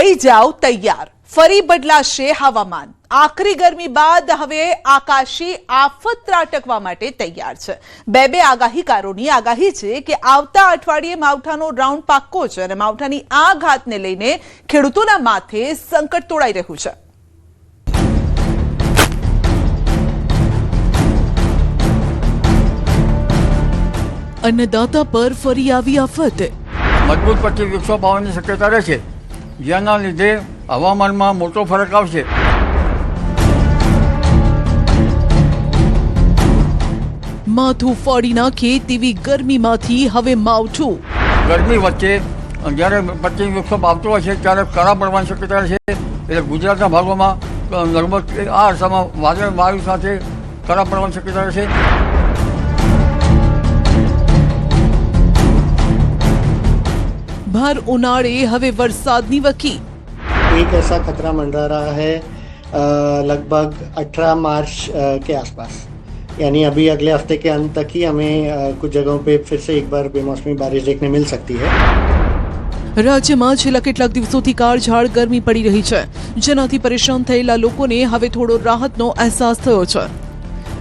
થઈ જાવ તૈયાર, ફરી બદલાશે હવામાન। આકરી ગરમી બાદ હવે આકાશી આફત ત્રાટકવા માટે તૈયાર છે। બે આગાહીકારોની આગાહી છે કે આવતા અઠવાડિયે માવઠાનો રાઉન્ડ પાક્કો છે અને માવઠાની આ ઘાતને લઈને ખેડૂતોના માથે સંકટ તોડાઈ રહ્યું છે। अन्नदाता पर फरी आवी आफत। मजबूत 25 विक्षोभ आवવાની શક્યતા રહેશે, જેના લીધે હવામાનમાં મોટો ફરક આવશે। માથું ફાડી નાખે તેવી ગરમીમાંથી હવે માવઠું। ગરમી વચ્ચે જ્યારે 25 વિક્ષોભ આવતો હોય છે ત્યારે કરા પડવાની શક્યતા રહેશે। એટલે ગુજરાતના ભાગોમાં લગભગ આ અરસામાં વાયુ સાથે કરા પડવાની શક્યતા રહેશે। भर उनाड़े हवे वरसादनी वकी। एक ऐसा खतरा मंडरा रहा है लगभग 18 मार्च के आसपास, यानी अभी अगले हफ्ते के अंत तक ही हमें कुछ जगहों पे फिर से एक बार बेमौसमी बारिश देखने मिल सकती है। રાજ્યમાં છેલ્લા કેટલાક દિવસોથી કાળઝાળ ગરમી પડી રહી છે, જેનાથી પરેશાન થયેલા લોકોને હવે થોડો રાહતનો અહેસાસ થયો છે।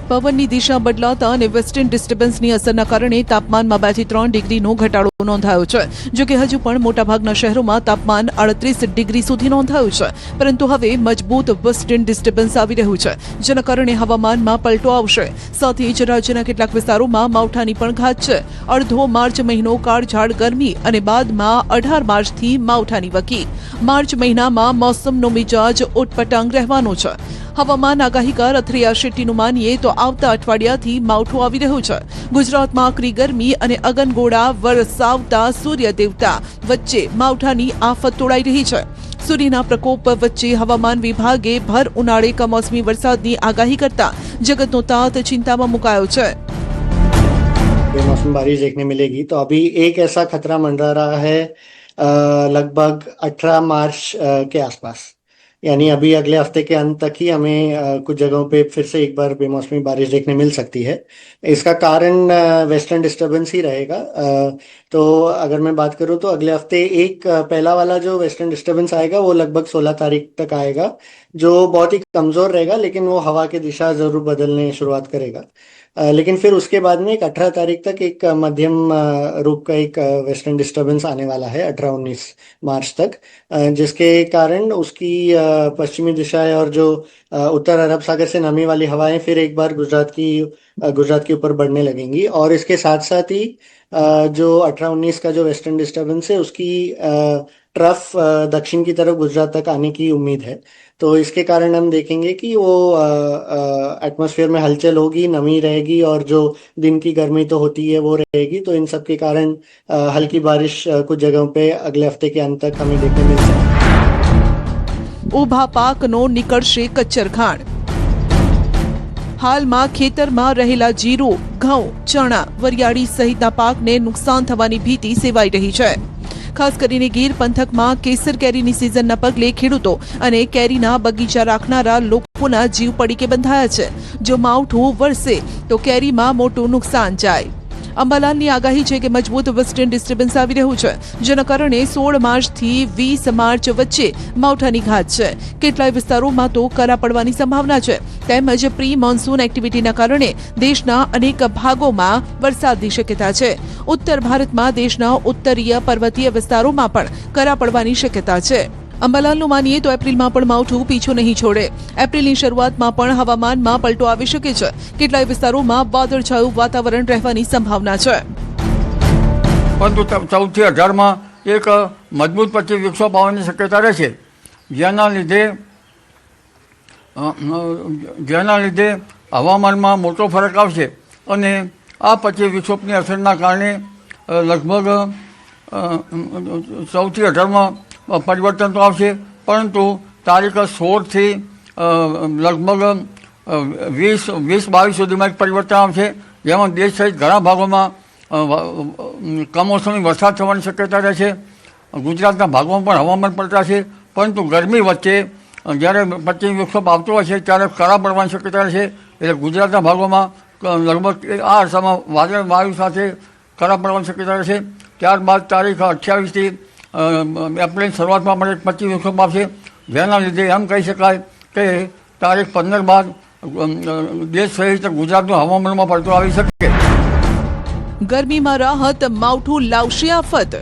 પવનની દિશા બદલાતા અને વેસ્ટર્ન ડિસ્ટર્બન્સની અસરના કારણે તાપમાનમાં 2 થી 3 ડિગ્રીનો ઘટાડો નોંધાયો છે। જો કે હજુ પણ મોટાભાગના શહેરોમાં તાપમાન 38 ડિગ્રી સુધી નોંધાયું છે, પરંતુ હવે મજબૂત વેસ્ટર્ન ડિસ્ટર્બન્સ આવી રહ્યું છે, જેના કારણે હવામાનમાં પલટો આવશે। સાથે જ રાજ્યના કેટલાક વિસ્તારોમાં માવઠાની પણ ઘાત છે। અડધો માર્ચ મહિનો કાળઝાળ ગરમી અને બાદમાં 18 માર્ચથી માવઠાની વકી। માર્ચ મહિનામાં મોસમનો મિજાજ ઉટપટાંગ રહેવાનો છે। હવામાન આગાહીકાર અથૈયા શેટ્ટીનું માનીએ તો આવતા અઠવાડિયાથી માવઠું આવી રહ્યું છે। ગુજરાતમાં આકરી ગરમી અને અગનગોળા વરસાવતા સૂર્ય દેવતા વચ્ચે માવઠાની આફત તોડાઈ રહી છે। સૂર્યના પ્રકોપ વચ્ચે હવામાન વિભાગે ભર ઉનાળે કમોસમી વરસાદની આગાહી કરતા જગતનો તાત ચિંતામાં મુકાયો છે। बेमौसमी बारिश देखने मिलेगी, तो अभी एक ऐसा खतरा मंडरा रहा है लगभग 18 मार्च के आसपास, यानी अभी अगले हफ्ते के अंत तक ही हमें कुछ जगहों पे फिर से एक बार बेमौसमी बारिश देखने मिल सकती है। इसका कारण वेस्टर्न डिस्टर्बेंस ही रहेगा। तो अगर मैं बात करूं तो अगले हफ्ते एक पहला वाला जो वेस्टर्न डिस्टर्बेंस आएगा वो लगभग 16 तारीख तक आएगा, जो बहुत ही कमज़ोर रहेगा, लेकिन वो हवा की दिशा ज़रूर बदलने शुरुआत करेगा। लेकिन फिर उसके बाद में एक 18 तारीख तक एक मध्यम रूप का एक वेस्टर्न डिस्टर्बेंस आने वाला है 18-19 मार्च तक, जिसके कारण उसकी पश्चिमी दिशाएं और जो उत्तर अरब सागर से नमी वाली हवाएं फिर एक बार गुजरात के ऊपर बढ़ने लगेंगी। और इसके साथ साथ ही जो 18-19 का जो वेस्टर्न डिस्टर्बेंस है उसकी ट्रफ दक्षिण की तरफ गुजरात तक आने की उम्मीद है। तो इसके कारण हम देखेंगे कि वो एटमॉस्फेयर में हलचल होगी, नमी रहेगी और जो दिन की गर्मी तो होती है वो रहेगी। तो इन सब के कारण हल्की बारिश कुछ जगहों पे अगले हफ्ते के अंत तक हमें देखने मिल सकती है। ઊભા પાકનો નીકળશે કચ્ચરખાણ। હાલમાં ખેતરમાં રહેલા જીરું, ઘઉં, ચણા, વરિયાળી સહિતના પાકને નુકસાન થવાની ભીતિ સેવાઈ રહી છે। ખાસ કરીને ગીર પંથકમાં કેસર કેરીની સિઝનના પગલે ખેડૂતો અને કેરીના બગીચા રાખનારા લોકોના જીવ પડીકે બંધાયા છે। જો માવઠું વરસે તો કેરીમાં મોટું નુકસાન જાય। અંબાલાલની આગાહી છે કે મજબૂત વેસ્ટર્ન ડિસ્ટર્બન્સ આવી રહ્યું છે, જેના કારણે 16 માર્ચથી 20 માર્ચ વચ્ચે માવઠાની ઘાત છે। કેટલાય વિસ્તારોમાં તો કરા પડવાની સંભાવના છે। તેમજ પ્રી મોન્સૂન એક્ટિવિટીના કારણે દેશના અનેક ભાગોમાં વરસાદની શક્યતા છે। ઉત્તર ભારતમાં દેશના ઉત્તરીય પર્વતીય વિસ્તારોમાં પણ કરા પડવાની શક્યતા છે। અંબાલાલનું માનીએ તો એપ્રિલમાં પણ માવઠું પીછો નહીં છોડે। એપ્રિલની શરૂઆતમાં પણ હવામાનમાં પલટો આવી શકે છે। કેટલાય વિસ્તારોમાં વાદળછાયું વાતાવરણ રહેવાની સંભાવના છે। પરંતુ 14 થી 18માં એક મજબૂત 25 વિક્ષોભ આવવાની શક્યતા રહેશે, જેના લીધે હવામાનમાં મોટો ફરક આવશે અને આ 25 વિક્ષોભની અસરના કારણે લગભગ 14 થી 18માં પરિવર્તન તો આવશે, પરંતુ તારીખ 16 થી લગભગ 20-22 સુધીમાં એક પરિવર્તન આવશે, જેમાં દેશ સહિત ઘણા ભાગોમાં કમોસમી વરસાદ થવાની શક્યતા રહેશે। ગુજરાતના ભાગોમાં પણ હવામાન પલટાશે, પરંતુ ગરમી વચ્ચે જ્યારે 25 વિક્ષોભ આવતો હોય છે ત્યારે કરા પડવાની શક્યતા રહેશે। એટલે ગુજરાતના ભાગોમાં લગભગ આ અરસામાં વાયુ સાથે કરા પડવાની શક્યતા રહેશે। ત્યારબાદ તારીખ 28થી એપ્રિલ શરૂઆતમાં પણ 25 વિક્ષોભ આવશે, જેના લીધે એમ કહી શકાય કે તારીખ 15 બાદ દેશ સહિત ગુજરાતનું હવામાનમાં પડતો આવી શકે. ગરમીમાં રાહત, માવઠું લાવશે આફત.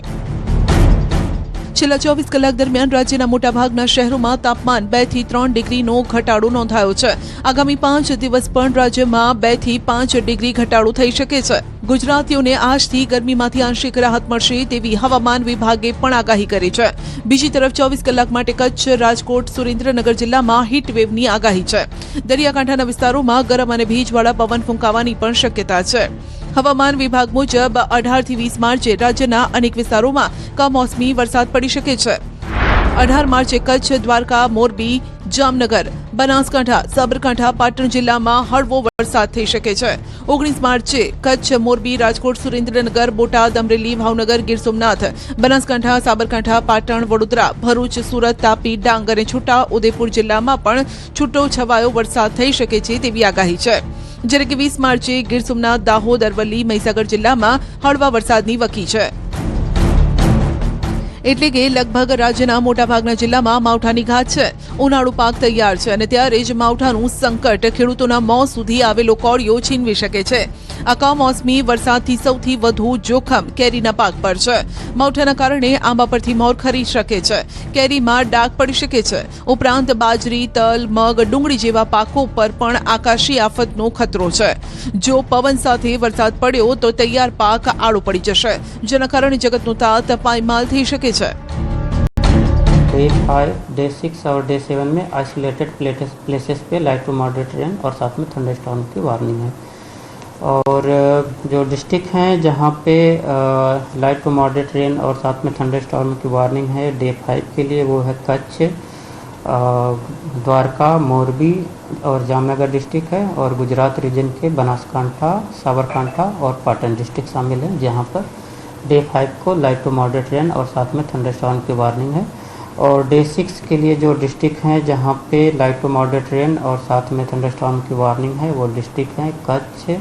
છેલ્લા 24 કલાક દરમિયાન રાજ્યના મોટાભાગના શહેરોમાં તાપમાન 2 થી 3 ડિગ્રીનો ઘટાડો નોંધાયો છે. આગામી 5 દિવસ પણ રાજ્યમાં 2 થી 5 ડિગ્રી ઘટાડો થઈ શકે છે. ગુજરાતીઓને આજથી ગરમીમાંથી આંશિક રાહત મળશે તેવી હવામાન વિભાગે પણ આગાહી કરી છે. બીજી તરફ 24 કલાક માટે કચ્છ, રાજકોટ, સુરેન્દ્રનગર જિલ્લામાં હીટવેવની આગાહી છે. દરિયાકાંઠાના વિસ્તારોમાં ગરમ અને ભેજવાળા પવન ફૂંકાવાની પણ શક્યતા છે. હવામાન વિભાગ મુજબ 18 થી 20 માર્ચે રાજ્યના અનેક વિસ્તારોમાં કમોસમી વરસાદ પડી શકે છે. 18 માર્ચે કચ્છ, દ્વારકા, મોરબી, જામનગર, બનાસકાંઠા, સાબરકાંઠા, પાટણ જિલ્લામાં હળવો વરસાદ થઈ શકે છે. 19 માર્ચે કચ્છ, મોરબી, રાજકોટ, સુરેન્દ્રનગર, બોટાદ, અમરેલી, ભાવનગર, ગીર સોમનાથ, બનાસકાંઠા, સાબરકાંઠા, પાટણ, વડોદરા, ભરૂચ, સુરત, તાપી, ડાંગ અને છોટા ઉદેપુર જિલ્લામાં પણ છૂટો છવાયો વરસાદ થઈ શકે છે તેવી આગાહી છે. જ્યારે કે 20 માર્ચે ગીર સોમનાથ, દાહોદ, અરવલ્લી, મહીસાગર જિલ્લામાં હળવા વરસાદની વકી છે. એટલે કે લગભગ રાજ્યના મોટાભાગના જિલ્લામાં માવઠાની ઘાત છે. ઉનાળુ પાક તૈયાર છે અને ત્યારે જ માવઠાનું સંકટ ખેડૂતોના મોં સુધી આવેલો કોળિયો છીનવી શકે છે. આ કમોસમી વરસાદથી સૌથી વધુ જોખમ કેરીના પાક પર છે. માવઠાના કારણે આંબા પરથી મોર ખરી શકે છે, કેરીમાં ડાઘ પડી શકે છે. ઉપરાંત બાજરી, તલ, મગ, ડુંગળી જેવા પાકો પર પણ આકાશી આફતનો ખતરો છે. જો પવન સાથે વરસાદ પડ્યો તો તૈયાર પાક આડો પડી જશે, જેના કારણે જગતનો તાત પાયમાલ થઈ શકે છે. डे 5, डे 6 और डे 7 में आइसोलेटेड प्लेसेस पे लाइट टू मॉडरेट रेन और साथ में थंडरस्टॉर्म की वार्निंग है. और जो डिस्ट्रिक्ट हैं जहाँ पे लाइट टू मॉडरेट रेन और साथ में थंडरस्टॉर्म की वार्निंग है डे 5 के लिए, वो है कच्छ, द्वारका, मोरबी और जामनगर डिस्ट्रिक्ट है. और गुजरात रीजन के बनासकांठा, साबरकांठा और पाटन डिस्ट्रिक्ट शामिल हैं, जहाँ पर डे 5 को लाइट टू मॉडरेट रेन और साथ में थंडरस्टॉर्म की वार्निंग है. और डे 6 के लिए जो डिस्ट्रिक्ट हैं जहाँ पे लाइट टू मॉडरेट रेन और साथ में थंडरस्टॉर्म की वार्निंग है, वो डिस्ट्रिक्ट हैं कच्छ,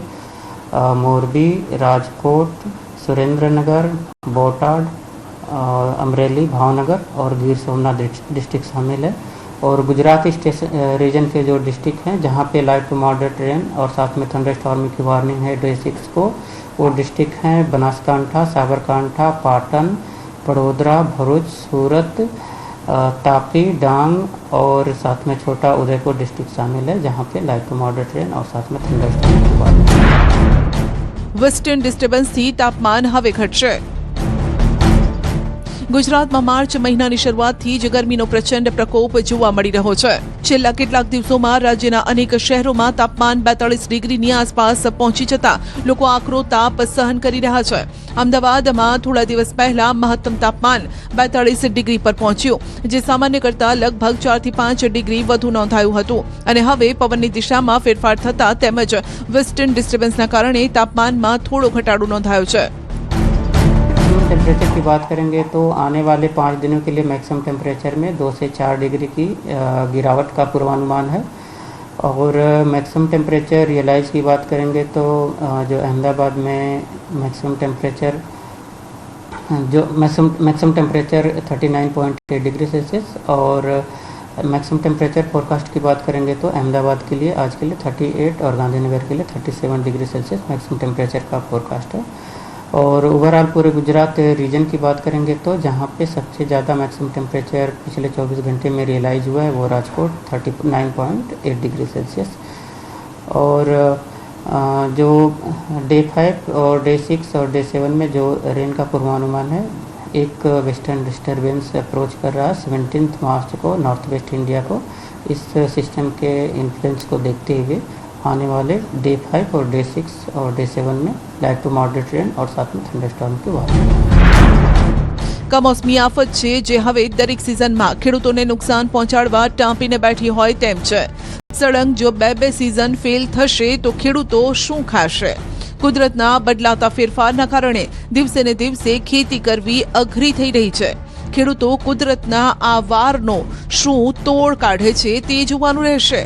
मोरबी, राजकोट, सुरेंद्रनगर, बोटाड, अमरेली, भावनगर और गिर सोमनाथ डिस्ट्रिक्ट शामिल है. और गुजरात रीजन के जो डिस्ट्रिक्ट हैं जहाँ पे लाइट टू मॉडरेट रेन और साथ में थंडरस्टॉर्म की वार्निंग है डे 6 को, वो डिस्ट्रिक्ट हैं बनासकांठा, साबरकांठा, पाटन, वडोदरा, भरूच, सूरत, तापी, डांग और साथ में छोटा उदयपुर डिस्ट्रिक्ट शामिल है, जहाँ पे लाइट टू मॉडरेट रेन और साथ में थंडरस्टॉर्म की वार्निंग है. વેસ્ટર્ન ડિસ્ટર્બન્સથી તાપમાન હવે ઘટશે. ગુજરાતમાં માર્ચ મહિનાની શરૂઆતથી જ ગરમીનો પ્રચંડ પ્રકોપ જોવા મળી રહ્યો છે. છેલ્લા કેટલાક દિવસોમાં રાજ્યના અનેક શહેરોમાં તાપમાન 42 ડિગ્રીની આસપાસ પહોંચી જતા લોકો આકરો તાપ સહન કરી રહ્યા છે. અમદાવાદમાં થોડા દિવસ પહેલા મહત્તમ તાપમાન 42 ડિગ્રી પર પહોંચ્યું, જે સામાન્ય કરતાં લગભગ 4 થી 5 ડિગ્રી વધુ નોંધાયું હતું. અને હવે પવનની દિશામાં ફેરફાર થતા તેમજ વેસ્ટર્ન ડિસ્ટર્બન્સના કારણે તાપમાનમાં થોડો ઘટાડો નોંધાયો છે. टेम्परेचर की बात करेंगे तो आने वाले 5 दिनों के लिए मैक्सिमम टेम्परेचर में 2 से 4 डिग्री की गिरावट का पूर्वानुमान है. और मैक्सिमम टेम्परेचर रियलाइज की बात करेंगे तो जो अहमदाबाद में मैक्सिमम टेम्परेचर 39.8 डिग्री सेल्सियस. और मैक्सिमम टेम्परेचर फोरकास्ट की बात करेंगे तो अहमदाबाद के लिए आज के लिए 38 और गांधीनगर के लिए 37 डिग्री सेल्सियस मैक्सिमम टेम्परेचर का फोरकास्ट है. और ओवरऑल पूरे गुजरात रीजन की बात करेंगे तो जहाँ पे सबसे ज़्यादा मैक्सिमम टेम्परेचर पिछले 24 घंटे में रियलाइज हुआ है वो राजकोट 39.8 डिग्री सेल्सियस. और जो डे 5 और डे 6 और डे 7 में जो रेन का पूर्वानुमान है, एक वेस्टर्न डिस्टर्बेंस अप्रोच कर रहा है 17 मार्च को नॉर्थ वेस्ट इंडिया को. इस सिस्टम के इन्फ्लुएंस को देखते हुए आने वाले डे 5 और डे 6 और डे 7 में लाइट टू मॉडरेट रेन और साथ में थंडरस्टॉर्म की वार्निंग. કમોસમી આફત છે જે હવે દરેક સિઝનમાં ખેડૂતોને નુકસાન પહોંચાડવા ટાંપીને બેઠી હોય તેમ છે. સળંગ જો બે સિઝન ફેલ થશે તો ખેડૂતો શું ખાશે? કુદરતના બદલાતા ફેરફારના કારણે દિવસે ને દિવસે ખેતી કરવી અઘરી થઈ રહી છે. ખેડૂતો કુદરતના આ વારનો શું તોડ કાઢે છે તે જોવાનું રહેશે.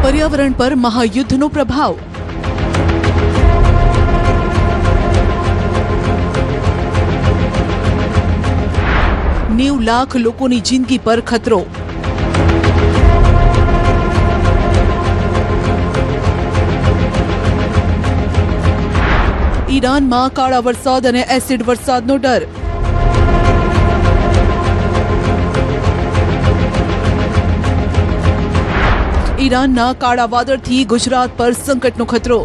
પર્યાવરણ પર મહાયુદ્ધનો પ્રભાવ. 90 લાખ લોકોની જિંદગી પર ખતરો. ઈરાનમાં કાળા વરસાદ અને એસિડ વરસાદનો ડર. ઈરાનના કાળા વાદળથી ગુજરાત પર સંકટનો ખતરો.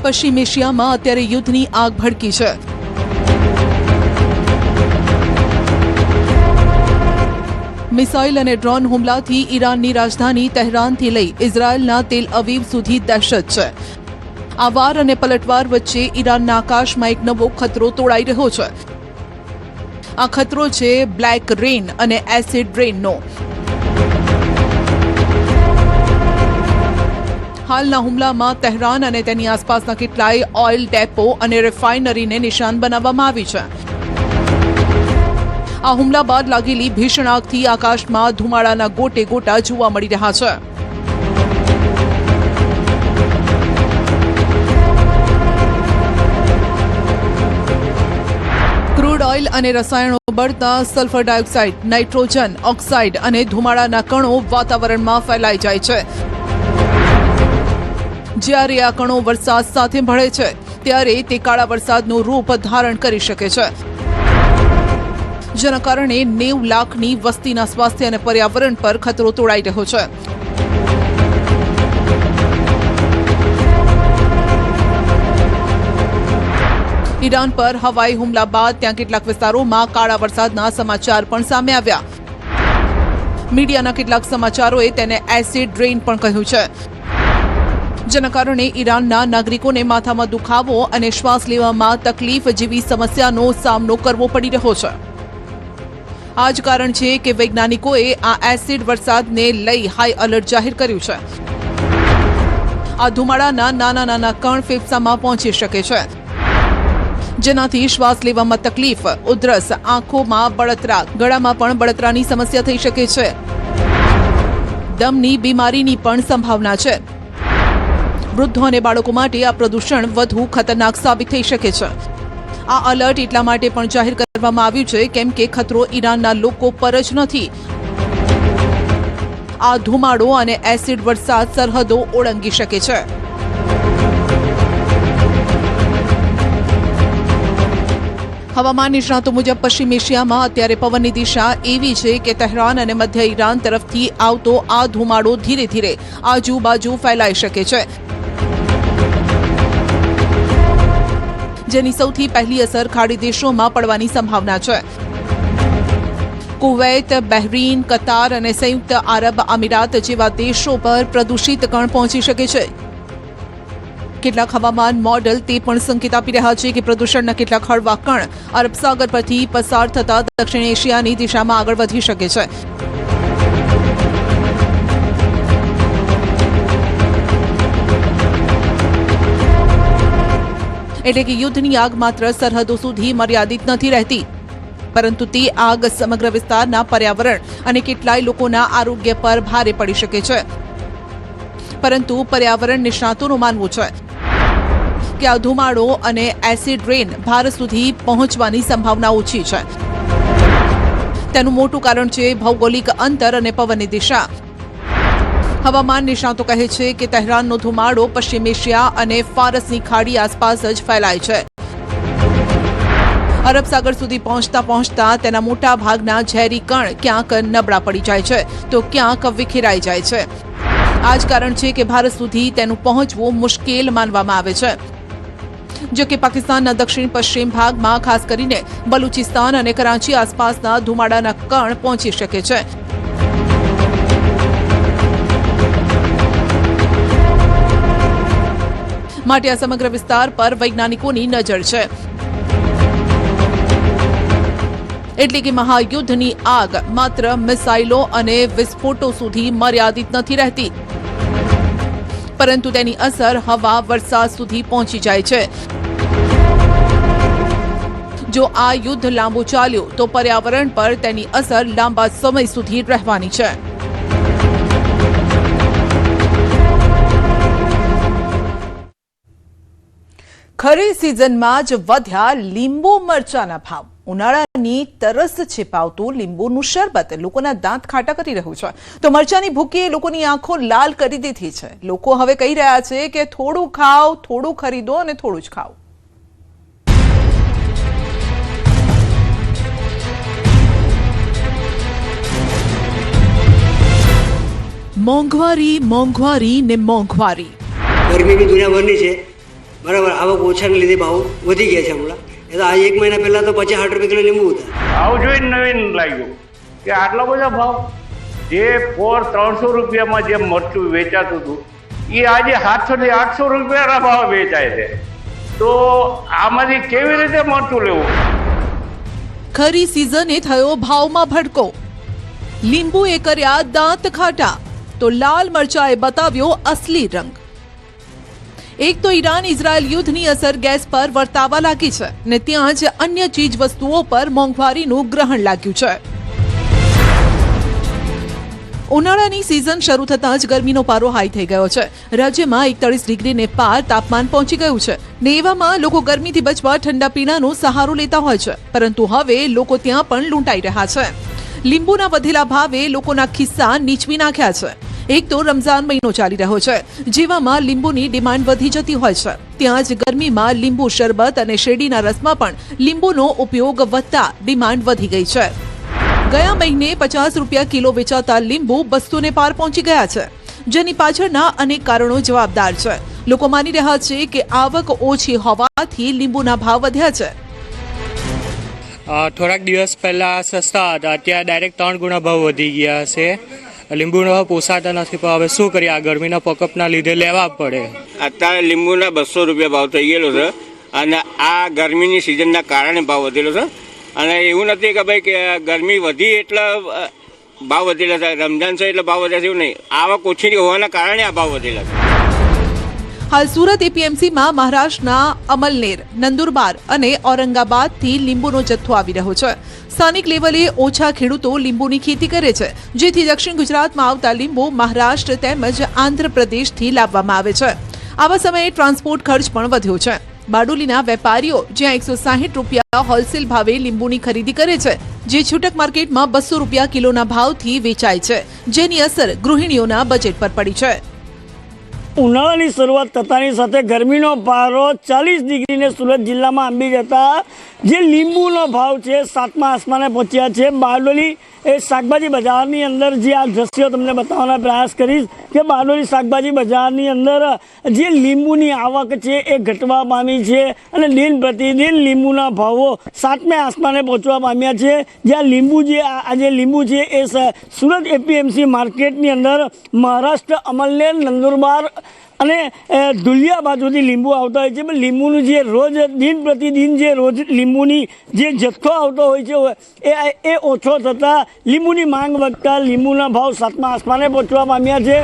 પશ્ચિમ એશિયામાં અત્યારે યુદ્ધની આગ ભડકી છે. મિસાઇલ અને ડ્રોન હુમલાથી ઈરાનની રાજધાની તહેરાનથી લઈ ઇઝરાયલના તેલ અવીવ સુધી દહેશત છે. આ વાર અને પલટવાર વચ્ચે ઈરાનના આકાશમાં એક નવો ખતરો તોડાઈ રહ્યો છે. આ ખતરો છે બ્લેક રેન અને એસિડ રેનનો. હાલના હુમલામાં તહેરાન અને તેની આસપાસના કેટલાય ઓઇલ ડેપો અને રિફાઇનરીને નિશાન બનાવવામાં આવી છે. આ હુમલા બાદ લાગેલી ભીષણ આગથી આકાશમાં ધુમાડાના ગોટે ગોટા જોવા મળી રહ્યા છે. ક્રૂડ ઓઇલ અને રસાયણો બળતા સલ્ફર ડાયોક્સાઇડ, નાઇટ્રોજન ઓક્સાઇડ અને ધુમાડાના કણો વાતાવરણમાં ફેલાઈ જાય છે. જ્યારે આ કણો વરસાદ સાથે ભળે છે ત્યારે તે કાળા વરસાદનું રૂપ ધારણ કરી શકે છે, જેના કારણે 90 લાખની વસ્તીના સ્વાસ્થ્ય અને પર્યાવરણ પર ખતરો તોડાઈ રહ્યો છે. ઈરાન પર હવાઈ હુમલા બાદ ત્યાં કેટલાક વિસ્તારોમાં કાળા વરસાદના સમાચાર પણ સામે આવ્યા. મીડિયાના કેટલાક સમાચારોએ તેને એસિડ રેન પણ કહ્યું છે, જેના કારણે ઈરાનના નાગરિકોને માથામાં દુખાવો અને શ્વાસ લેવામાં તકલીફ જેવી સમસ્યાનો સામનો કરવો પડી રહ્યો છે. આ જ કારણ છે કે વૈજ્ઞાનિકોએ આ એસિડ વરસાદને લઈ હાઈ એલર્ટ જાહેર કર્યું છે. આ ધુમાડાના નાના નાના કણ ફેફસામાં પહોંચી શકે છે, જેનાથી શ્વાસ લેવામાં તકલીફ, ઉધરસ, આંખોમાં બળતરા, ગળામાં પણ બળતરાની સમસ્યા થઈ શકે છે. દમની બીમારીની પણ સંભાવના છે. વૃદ્ધો અને બાળકો માટે આ પ્રદૂષણ વધુ ખતરનાક સાબિત થઈ શકે છે. આ અલર્ટ એટલા માટે પણ જાહેર કરવામાં આવ્યું છે કેમ કે ખતરો ઈરાનના લોકો પર જ નથી. આ ધુમાડો અને એસિડ વરસાદ સરહદો ઓળંગી શકે છે. હવામાન નિષ્ણાતો મુજબ પશ્ચિમ એશિયામાં અત્યારે પવનની દિશા એવી છે કે તહેરાન અને મધ્ય ઈરાન તરફથી આવતો આ ધુમાડો ધીરે ધીરે આજુબાજુ ફેલાઈ શકે છે, જેની સૌથી પહેલી અસર ખાડી દેશોમાં પડવાની સંભાવના છે. કુવૈત, બહેરીન, કતાર અને સંયુક્ત આરબ અમીરાત જેવા દેશો પર પ્રદૂષિત કણ પહોંચી શકે છે. કેટલાક હવામાન મોડલ તે પણ સંકેત આપી રહ્યા છે કે પ્રદૂષણના કેટલાક હળવા કણ અરબ સાગર પરથી પસાર થતા દક્ષિણ એશિયાની દિશામાં આગળ વધી શકે છે. એટલે કે યુદ્ધની આગ માત્ર સરહદો સુધી મર્યાદિત નથી રહેતી, પરંતુ તે આગ સમગ્ર વિસ્તારના પર્યાવરણ અને કેટલાય લોકોના આરોગ્ય પર ભારે પડી શકે છે. પરંતુ પર્યાવરણ નિષ્ણાતોનું માનવું છે કે આ ધુમાડો અને એસિડ રેન ભારત સુધી પહોંચવાની સંભાવના ઓછી છે. તેનું મોટું કારણ છે ભૌગોલિક અંતર અને પવનની દિશા. હવામાન નિષ્ણાતો કહે છે કે તહેરાનનો ધુમાડો પશ્ચિમ એશિયા અને ફારસની ખાડી આસપાસ જ ફેલાય છે. અરબ સાગર સુધી પહોંચતા પહોંચતા તેના મોટા ભાગના ઝેરી કણ ક્યાંક નબળા પડી જાય છે તો ક્યાંક વિખેરાઈ જાય છે. આ જ કારણ છે કે ભારત સુધી તેનું પહોંચવું મુશ્કેલ માનવામાં આવે છે. જો કે પાકિસ્તાનના દક્ષિણ પશ્ચિમ ભાગમાં ખાસ કરીને બલુચિસ્તાન અને કરાંચી આસપાસના ધુમાડાના કણ પહોંચી શકે છે. માટે આ સમગ્ર વિસ્તાર પર વૈજ્ઞાનિકોની નજર છે. એટલે કે મહાયુદ્ધની આગ માત્ર મિસાઇલો અને વિસ્ફોટો સુધી મર્યાદિત નથી રહેતી, પરંતુ તેની અસર હવા, વરસાદ સુધી પહોંચી જાય છે. જો આ યુદ્ધ લાંબુ ચાલ્યું તો પર્યાવરણ પર તેની અસર લાંબા સમય સુધી રહેવાની છે. ખરી સિઝનમાં જ વધ્યા લીંબુ મરચાના ભાવ. ઉનાળાની તરસ છિપાવતું લીંબુનું શરબત લોકોના દાંત ખાટા કરી રહ્યું છે, તો મરચાની ભૂકીએ લોકોની આંખો લાલ કરી દીધી છે. લોકો હવે કહી રહ્યા છે કે થોડું ખાઓ, થોડું ખરીદો અને થોડું જ ખાઓ. મોંઘવારી, મોંઘવારી ને મોંઘવારી. ગરમીની દુનિયાભરની છે, બરાબર. આવક ઓછાને લીધે ભાવ વધી ગયા છે. હમણાં એ તો આ 1 મહિના પહેલા તો 50-60 રૂપિયા કિલો લીંબુ હતા. ભાવ જોઈને નવીન લાગ્યું કે આટલા બધા ભાવ. જે 300 રૂપિયામાં જે મરચું વેચાતું હતું એ આજે 700 થી 800 રૂપિયાના ભાવ વેચાય છે. તો આમાંથી કેવી રીતે મરચું લેવું? ખરી સિઝને થયો ભાવમાં ભડકો. લીંબુએ કર્યા દાંત ખાટા, તો લાલ મરચાએ બતાવ્યો અસલી રંગ. એક તો ઈરાન ઇઝરાયલ યુદ્ધની અસર ગેસ પર વર્તાવા લાગી છે ને ત્યાં જ અન્ય ચીજ વસ્તુઓ પર મોંઘવારીનું ગ્રહણ લાગ્યું છે. ઉનાળાની સિઝન શરૂ થતાં જ ગરમીનો પારો હાઈ થઈ ગયો છે. રાજ્યમાં 41 ડિગ્રીને પાર તાપમાન પહોંચી ગયું છે ને એવામાં લોકો ગરમીથી બચવા ઠંડા પીણાનો સહારો લેતા હોય છે, પરંતુ હવે લોકો ત્યાં પણ લૂંટાઈ રહ્યા છે. લીંબુના વધેલા ભાવે લોકોના ખિસ્સા નીચવી નાખ્યા છે. એક તો રમઝાન મહિનો ચાલી રહ્યો છે, જેવામાં લીંબુની ડિમાન્ડ વધી જતી હોય છે. ત્યાં જ ગરમીમાં લીંબુ શરબત અને શેરડીના રસમાં પણ લીંબુનો ઉપયોગ વધતા ડિમાન્ડ વધી ગઈ છે. ગયા મહિને 50 રૂપિયા કિલો વેચાતા લીંબુ 200 ને પાર પહોંચી ગયા છે, જેની પાછળના અનેક કારણો જવાબદાર છે. લોકો માની રહ્યા છે કે આવક ઓછી હોવાથી લીંબુના ભાવ વધ્યા છે. થોડાક દિવસ પહેલાં સસ્તા હતા, અત્યારે ડાયરેક્ટ 3 ગુણા ભાવ વધી ગયા છે. લીંબુનો ભાવ પોસાતા નથી, પણ હવે શું કરીએ, આ ગરમીના પ્રકોપના લીધે લેવા પડે. અત્યારે લીંબુના 200 રૂપિયા ભાવ થઈ ગયેલો છે અને આ ગરમીની સિઝનના કારણે ભાવ વધેલો છે. અને એવું નથી કે ભાઈ કે ગરમી વધી એટલે ભાવ વધેલા છે, રમજાન છે એટલે ભાવ વધ્યા છે, એવું નહીં. આવક ઓછી હોવાના કારણે આ ભાવ વધેલા છે. હાલ સુરત એપીએમસીમાં મહારાષ્ટ્રના અમલનેર, નંદુરબાર અને ઔરંગાબાદથી લીંબુનો જથ્થો આવી રહ્યો છે. સ્થાનિક લેવલે ઓછા ખેડૂતો લીંબુની ખેતી કરે છે, જેથી દક્ષિણ ગુજરાતમાં આવતા લીંબુ મહારાષ્ટ્ર તેમજ આંધ્રપ્રદેશથી લાવવામાં આવે છે. આવા સમયે ટ્રાન્સપોર્ટ ખર્ચ પણ વધ્યો છે. બારડોલીના વેપારીઓ જ્યાં 160 રૂપિયા હોલસેલ ભાવે લીંબુની ખરીદી કરે છે, જે છૂટક માર્કેટમાં 200 રૂપિયા કિલોના ભાવથી વેચાય છે, જેની અસર ગૃહિણીઓના બજેટ પર પડી છે. ઉનાળાની શરૂઆત થતાની સાથે ગરમીનો પારો 40 ડિગ્રીને સુરત જિલ્લામાં આંબી જતા જે લીંબુનો ભાવ છે 7મા આસમાને પહોંચ્યા છે. બારડોલી એ શાકભાજી બજારની અંદર જે આ દ્રશ્યો તમને બતાવવાનો પ્રયાસ કરીશ કે બારડોલી શાકભાજી બજારની અંદર જે લીંબુની આવક છે એ ઘટવા પામી છે અને દિન પ્રતિદિન લીંબુના ભાવો 7મા આસમાને પહોંચવા પામ્યા છે. જ્યાં લીંબુ જે આ જે લીંબુ છે એ સુરત એપીએમસી માર્કેટની અંદર મહારાષ્ટ્ર અમલનેર, નંદુરબાર અને ધુલિયા બાજુથી લીંબુ આવતા હોય છે. પણ લીંબુનું જે રોજ દિન પ્રતિદિન જે રોજ લીંબુની જે જથ્થો આવતો હોય છે એ ઓછો થતાં લીંબુની માંગ વધતા લીંબુના ભાવ 7મા આસમાને પહોંચવા પામ્યા છે.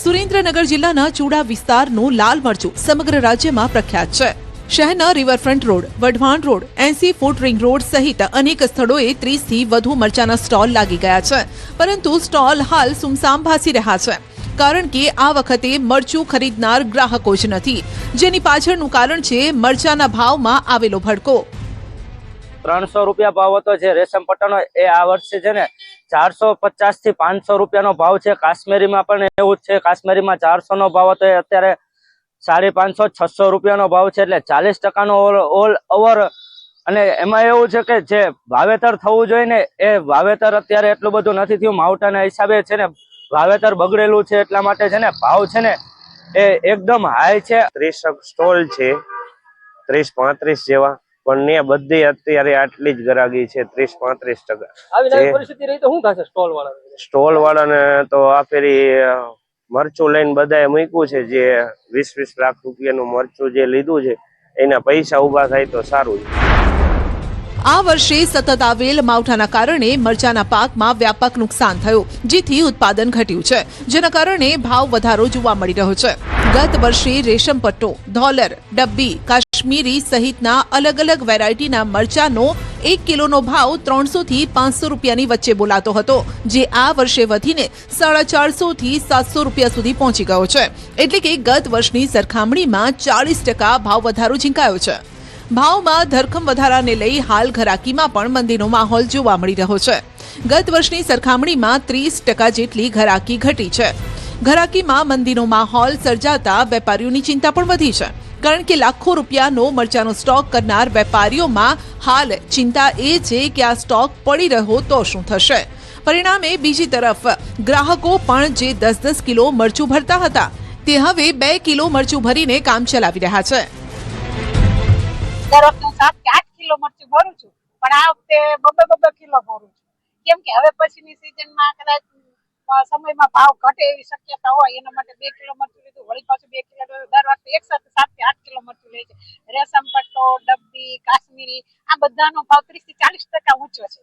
સુરેન્દ્રનગર જિલ્લાના ચૂડા વિસ્તારનું લાલ મરચું સમગ્ર રાજ્યમાં પ્રખ્યાત છે. શહેરના riverfront road, Wadhwan road, 80 foot ring road સહિત અનેક સ્થળોએ 30 થી વધુ મરચાના સ્ટોલ લાગી ગયા છે, પરંતુ સ્ટોલ હાલ સુમસામ ભાસી રહ્યા છે, કારણ કે આ વખતે મરચું ખરીદનાર ગ્રાહકો જ નથી, જેની પાછળનું કારણ છે મરચાના ભાવમાં આવેલો ભડકો. 300 રૂપિયા ભાવ હતો જે રેશમ પટ્ટાનો, એ આ વર્ષે છે ને 450 થી 500 રૂપિયાનો ભાવ છે. કાશ્મીરીમાં પણ એવું જ છે, કાશ્મીરીમાં 400 નો ભાવ હતો, અત્યારે 550-600 રૂપિયાનો ભાવ છે, એટલે 40% ઓલ ઓવર. અને એમાં એવું છે કે જે વાવેતર થવું જોઈએ ને એ વાવેતર અત્યારે એટલું બધું નથી થયું. માવઠાના હિસાબે છે ને વાવેતર બગડેલું છે, એટલા માટે છે ને ભાવ છે ને એ એકદમ હાઈ છે. 30 સ્ટોલ છે, 30-35 જેવા, પણ ને બધી અત્યારે આટલી જ ગરાગી છે, 30-35%. સ્ટોલ વાળાને તો આ ફેરી મરચું લઈને બધાએ મૂક્યું છે, જે 20-20 લાખ રૂપિયાનું મરચું જે લીધું છે એના પૈસા ઉભા થાય તો સારું. આ વર્ષે સતત આવેલ માવઠાના કારણે મરચાના પાકમાં વ્યાપક નુકસાન થયું, જેથી ઉત્પાદન ઘટ્યું છે, જેના કારણે ભાવ વધારો જોવા મળી રહ્યો છે. ગત વર્ષે રેશમ પટ્ટો, ધોલર, ડબ્બી, કાશ્મીર કાશ્મીરી સહિતના અલગ અલગ વેરાયટીના મરચાનો 1 કિલોનો ભાવ 300 થી 500 રૂપિયાની વચ્ચે બોલાતો હતો, જે આ વર્ષે વધીને 450 થી 700 રૂપિયા સુધી પહોંચી ગયો છે. એટલે કે ગત વર્ષની સરખામણીમાં 40% ભાવ વધારો ઝીંકાયો છે. ભાવમાં ધરખમ વધારાને લઈ હાલ ઘરાકીમાં પણ મંદીનો માહોલ જોવા મળી રહ્યો છે. ગત વર્ષની સરખામણીમાં 30% જેટલી ઘરાકી ઘટી છે. ઘરાકીમાં મંદીનો માહોલ સર્જાતા વેપારીઓની ચિંતા પણ વધી છે, કારણ કે લાખો રૂપિયાનો મરચાનો સ્ટોક કરનાર વેપારીઓમાં હાલ ચિંતા એ છે કે આ સ્ટોક પડી રહ્યો તો શું થશે. પરિણામે બીજી તરફ ગ્રાહકો પણ જે 10-10 કિલો મરચું ભરતા હતા તે હવે 2 કિલો મરચું ભરીને કામ ચલાવી રહ્યા છે. દર વખતે હું 7 કે 8 કિલો મરચું ભરું છું, પણ આ વખતે 2 કિલો ભરું છું, કેમ કે હવે પછીની સિઝનમાં કદાચ સમયમાં ભાવ ઘટે એવી શક્યતા હોય, એના માટે 2 કિલો મરચું લીધું, વળી પાછું 2 કિલો દર વખતે એક સાથે 7 થી 8 કિલો મરચું લે છે. રેશમ પટ્ટો, ડબ્બી, કાશ્મીરી આ બધાનો ભાવ 30 થી 40% ઊંચો છે.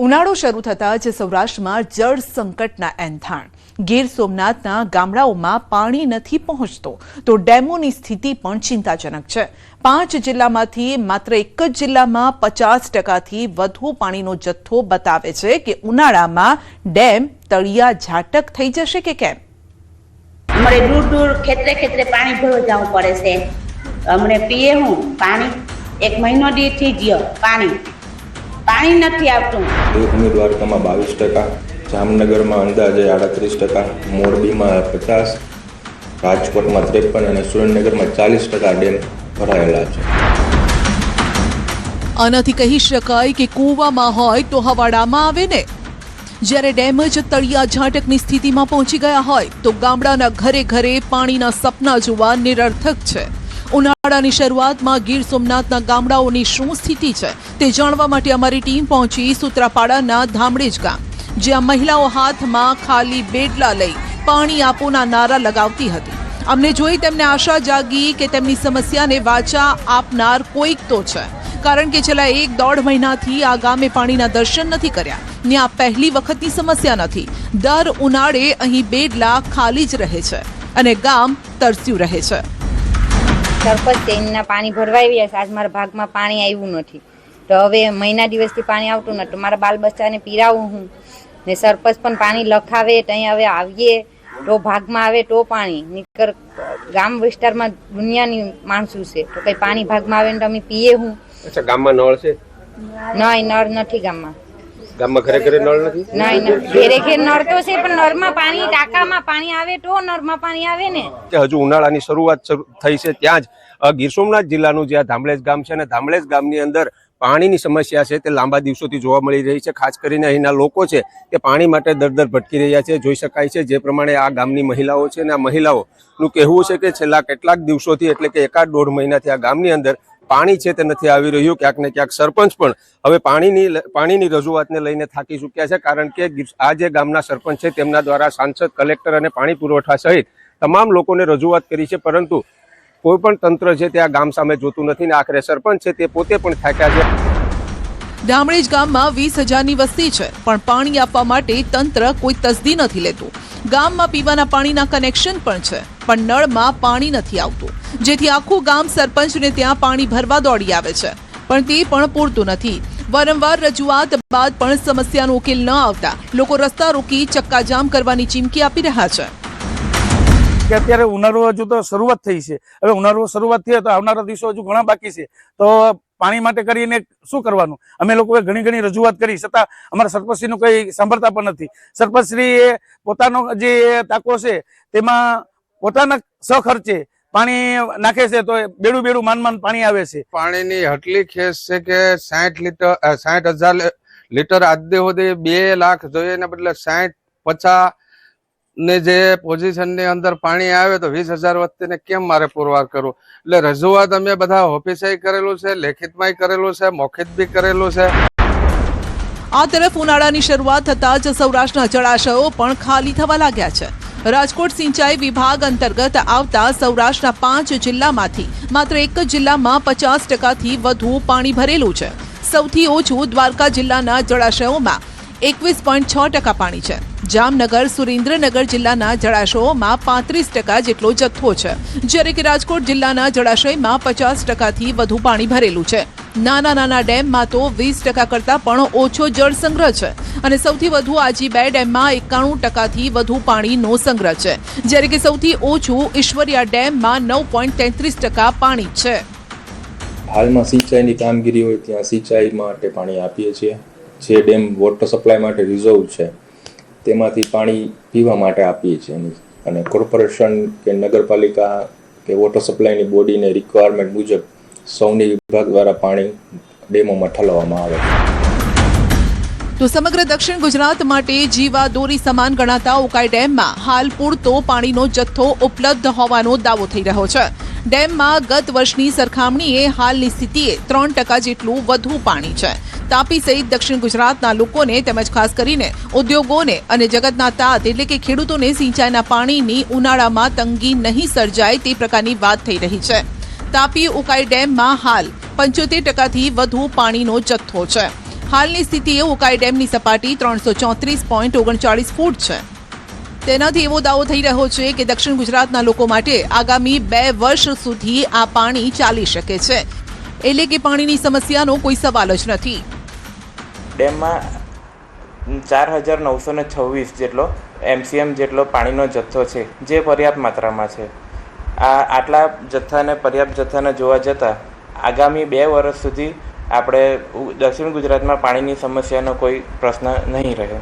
ઉનાળો શરૂ થતાં જ સૌરાષ્ટ્રમાં જળ સંકટના એંધાણ. ગીર સોમનાથના ગામડાઓમાં પાણી નથી પહોંચતો તો ડેમોની સ્થિતિ પણ ચિંતાજનક છે. 5 જિલ્લામાંથી માત્ર એક જ જિલ્લામાં 50%થી વધુ પાણીનો જથ્થો બતાવે છે કે ઉનાળામાં ડેમ તળિયા ઝાટક થઈ જશે કે કેમ. અમારે દૂર દૂર ખેતરે પાણી ભરવા જવું પડે છે. અમને પીએ હું પાણી 1 મહિનો દી થઈ ગયો, પાણી નથી આવતું. દેવભૂમિ દ્વારકામાં 22%, જામનગરમાં અંદાજે 38%, મોરબીમાં 50%, રાજકોટમાં 53% અને સુરેન્દ્રનગરમાં 40% ડેમ ભરાયેલા છે. આનાથી કહી શકાય કે કૂવામાં હોય તો હવાડામાં આવે ને. જ્યારે ડેમ જ તળિયા ઝાટકની સ્થિતિમાં પહોંચી ગયા હોય તો ગામડાના ઘરે ઘરે પાણીના સપના જોવા નિરર્થક છે. ઉનાળાની શરૂઆતમાં ગીર સોમનાથના ગામડાઓની શું સ્થિતિ છે તે જાણવા માટે અમારી ટીમ પહોંચી સૂત્રાપાડાના ધામડેજ ગામ, જ્યાં મહિલાઓ હાથમાં ખાલી બેડલા લઈ પાણી આપોના નારા લગાવતી હતી. અમને જોઈ તેમને આશા જાગી કે તેમની સમસ્યાને વાચા આપનાર કોઈક તો છે, કારણ કે છેલ્લા 1-1.5 મહિનાથી આ ગામે પાણીના દર્શન નથી કર્યા ને આ પહેલી વખતની સમસ્યા નથી. દર ઉનાળે અહીં બેડલા ખાલી જ રહે છે અને ગામ તરસ્યું રહે છે. સરપંચ તેના પાણી ભરવા આવ્યા છે, આજ મારા ભાગમાં પાણી આવ્યું નથી, તો હવે મહિના દિવસથી પાણી આવતું નથી, મારા બાલ બચ્ચાને પીરાવું હું ને સરપંચ પણ પાણી લખાવે તો અહીં હવે આવીએ તો ભાગમાં આવે તો પાણી, નીકર ગામ વિસ્તારમાં દુનિયાની માણસું છે તો કઈ પાણી ભાગમાં આવે ને અમે પીએ હું. અચ્છા, ગામમાં નળ છે? નહીં, નળ નથી ગામમાં. ગામમાં ઘરે ઘરે નળ નથી? નહીં, ઘરે ઘરે નળ તો છે પણ નળમાં પાણી, ટાંકામાં પાણી આવે તો નળમાં પાણી આવે ને. હજુ ઉનાળાની શરૂઆત થઈ છે ત્યાં જ ગીર સોમનાથ જિલ્લાનું જે ધામલેજ ગામ છે અને ધામલેજ ગામની અંદર પાણીની સમસ્યા છે તે લાંબા દિવસોથી જોવા મળી રહી છે. ખાસ કરીને અહીંના લોકો છે તે પાણી માટે દર ભટકી રહ્યા છે. જોઈ શકાય છે જે પ્રમાણે આ ગામની મહિલાઓ છે અને આ મહિલાઓનું કહેવું છે કે છેલ્લા કેટલાક દિવસોથી એટલે કે 1-1.5 મહિનાથી આ ગામની અંદર પાણી છે તે નથી આવી રહ્યું. ક્યાંક ને ક્યાંક સરપંચ પણ હવે પાણીની રજૂઆતને લઈને થાકી ચૂક્યા છે, કારણ કે આ જે ગામના સરપંચ છે તેમના દ્વારા સાંસદ, કલેક્ટર અને પાણી પુરવઠા સહિત તમામ લોકોને રજૂઆત કરી છે, પરંતુ કોઈ પણ તંત્ર છે તે આ ગામ સામે જોતું નથી ને આખરે સરપંચ છે તે પોતે પણ થાક્યા છે. ધામડેજ ગામમાં 20,000ની વસ્તી છે, પણ પાણી આપવા માટે તંત્ર કોઈ તસદી નથી લેતું. ગામમાં પીવાના પાણીના કનેક્શન પણ છે, પણ નળમાં પાણી નથી આવતું, જેથી આખું ગામ સરપંચને ત્યાં પાણી ભરવા દોડી આવે છે, પણ તે પણ પૂરતું નથી. વારંવાર રજૂઆત બાદ પણ સમસ્યાનો ઉકેલ ન આવતા લોકો રસ્તા રોકી ચક્કાજામ કરવાની ચીમકી આપી રહ્યા છે. કે અત્યારે ઉનાળો હજુ તો શરૂઆત થઈ છે, હવે ઉનાળો શરૂઆત થઈ તો આવનારા દિવસો હજુ ઘણા બાકી છે, તો પાણી માટે કરીને શું કરવાનું? અમે લોકોએ ઘણી રજૂઆત કરી છતાં અમારા સરપંચશ્રીનું કંઈ સાંભળતા પણ નથી. સરપંચશ્રીએ પોતાનો જે તાકો છે તેમાં પોતાના સખર્ચે પાણી નાખે છે, તો બેડું માન પાણી આવે છે. પાણીની હટલી ખેસ છે કે 60,000 લીટર આજ સુધી 2 લાખ જોઈએ ને બદલે 60-50 ને જે પોઝિશન ની અંદર પાણી આવે તો 20,000 વસ્તીને કેમ મારે પુરવાર કરવું? એટલે રજૂઆત અમે બધા ઓફિસે કરેલું છે, લેખિતમાં કરેલું છે, મૌખિક બી કરેલું છે. આ તરફ ઉનાળાની શરૂઆત થતાં જ સૌરાષ્ટ્રના જળાશયો પણ ખાલી થવા લાગ્યા છે. રાજકોટ સિંચાઈ વિભાગ અંતર્ગત આવતા સૌરાષ્ટ્રના 5 જિલ્લામાંથી માત્ર એક જ જિલ્લામાં 50%થી વધુ પાણી ભરેલું છે. સૌથી ઓછું દ્વારકા જિલ્લાના જળાશયોમાં 21.6% પાણી છે, જામનગર, સુરેન્દ્રનગર જિલ્લાના જળાશયોમાં 35% જેટલો જથ્થો છે, જ્યારે કે રાજકોટ જિલ્લાના જળાશયમાં 50%થી વધુ પાણી ભરેલું છે. નાના ડેમમાં તો 20% કરતાં પણ ઓછો જળ સંગ્રહ છે અને સૌથી વધુ આજી 2 ડેમમાં 91%થી વધુ પાણીનો સંગ્રહ છે, જ્યારે કે સૌથી ઓછું ઈશ્વરિયા ડેમમાં 9.33% પાણી છે. હાલમાં સિંચાઈની કામગીરી હોય ત્યાં સિંચાઈ માટે પાણી આપીએ છીએ. જે ડેમ વોટર સપ્લાય માટે રિઝર્વ છે તેમાંથી પાણી પીવા માટે આપીએ છીએ અને કોર્પોરેશન કે નગરપાલિકા કે વોટર સપ્લાયની બોડીને રિક્વાયરમેન્ટ મુજબ સૌની વિભાગ દ્વારા પાણી ડેમોમાં ઠલવવામાં આવે છે. તો સમગ્ર દક્ષિણ ગુજરાત માટે જીવાદોરી સમાન ગણાતા ઉકાઈ ડેમમાં હાલ પૂરતો પાણીનો જથ્થો ઉપલબ્ધ હોવાનો દાવો થઈ રહ્યો છે. ડેમમાં ગત વર્ષની સરખામણીએ હાલની સ્થિતિએ 3% જેટલું વધુ પાણી છે. તાપી સહિત દક્ષિણ ગુજરાતના લોકોને તેમજ ખાસ કરીને ઉદ્યોગોને અને જગતના તાત એટલે કે ખેડૂતોને સિંચાઈના પાણીની ઉનાળામાં તંગી નહીં સર્જાય તે પ્રકારની વાત થઈ રહી છે. તાપી ઉકાઈ ડેમમાં હાલ 75%થી વધુ પાણીનો જથ્થો છે. હાલની સ્થિતિએ ઉકાઈ ડેમની સપાટી 334.39 ફૂટ છે. તેનાથી એવો દાવો થઈ રહ્યો છે કે દક્ષિણ ગુજરાતના લોકો માટે આગામી 2 વર્ષ સુધી આ પાણી ચાલી શકે છે, એટલે કે પાણીની સમસ્યાનો કોઈ સવાલ જ નથી. ડેમમાં 4926 જેટલો MCM જેટલો પાણીનો જથ્થો છે, જે પર્યાપ્ત માત્રામાં છે. આટલા જથ્થાને પર્યાપ્ત જથ્થાને જોવા જતાં આગામી 2 વર્ષ સુધી આપણે દક્ષિણ ગુજરાતમાં પાણીની સમસ્યાનો કોઈ પ્રશ્ન નહીં રહે.